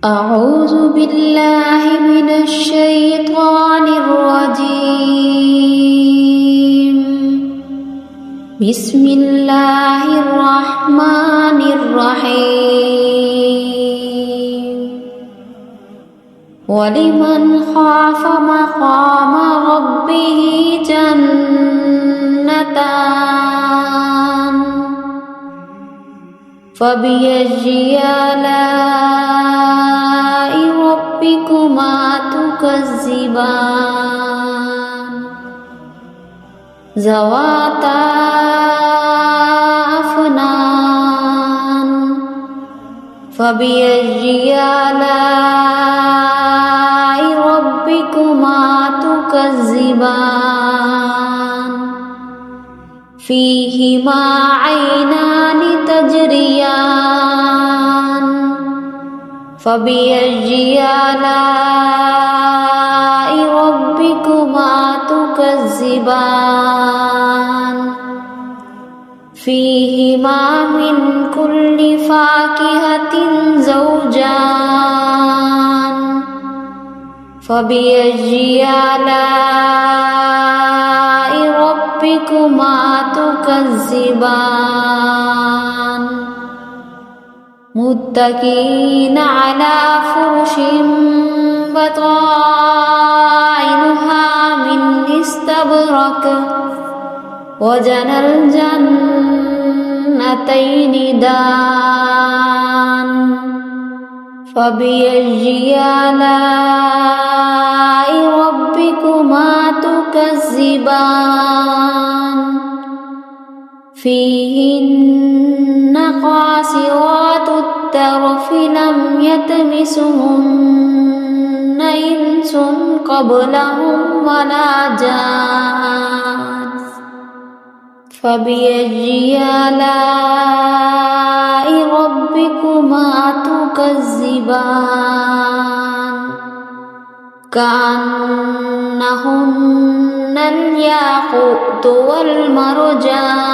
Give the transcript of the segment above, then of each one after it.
أعوذ بالله من الشيطان الرجيم. بسم الله الرحمن الرحيم. ولمن خاف مقام ربه جنتان فبأي آلاء ربكما تكذبان ذواتا أفنان فبأي آلاء ربكما تكذبان فيهما عينان تجريان فبأي آلاء ربكما تكذبان فيهما من كل فاكهة زوجان فبأي آلاء ربكما تكذبان متكئين على فرش بطائنها من استبرق وجنى الجنتين دان فبأي آلاء ربكما تكذبان فيهن قاصرات الطرف لم يطمثهن إنس قبلهم ولا جان فبأي آلاء ربكما تكذبان كأنهن الياقوت والمرجان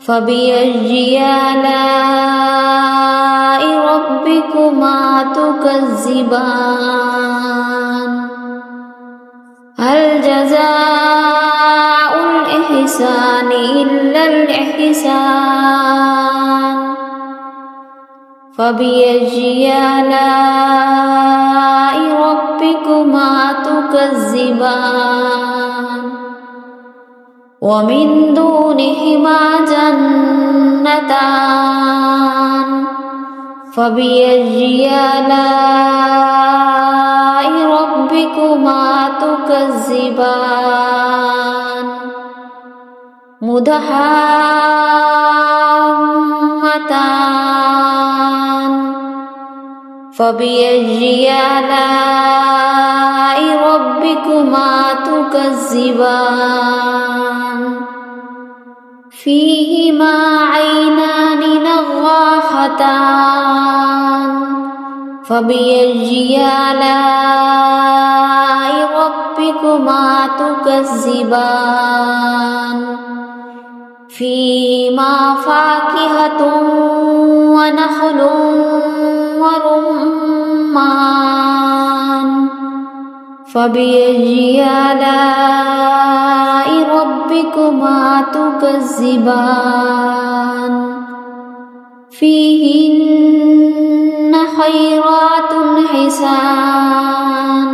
فبأي آلاء ربكما تكذبان هل جزاء الإحسان إلا الإحسان فبأي آلاء ربكما تكذبان ومن دونهما جنتان فبأي آلاء ربكما تكذبان مدهامتان فبأي آلاء ربكما تكذبان فيهما عينان نضاختان فبأي آلاء ربكما تكذبان فيهما فاكهة ونخل ورمان فبأي آلاء ربكما تكذبان فيهن خيرات حسان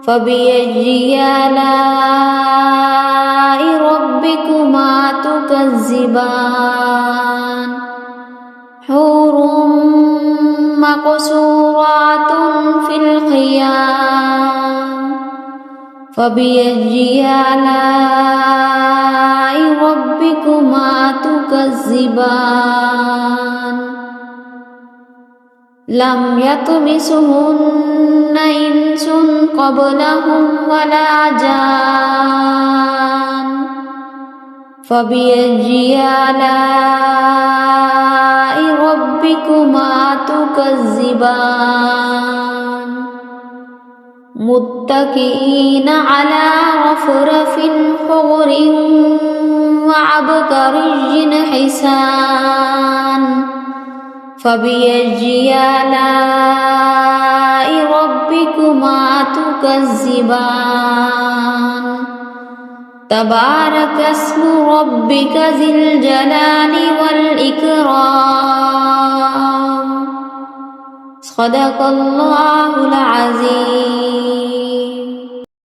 فبأي آلاء ربكما تكذبان حور مقصورات في الخيام فبأي آلاء ربكما تكذبان لم يطمثهن إنس قبلهم ولا جان فبأي آلاء ربكما تكذبان متكئين على رفرف خضر وعبقري حسان فبأي آلاء ربكما تكذبان تبارك اسم ربك ذي الجلال والإكرام صدق الله العظيم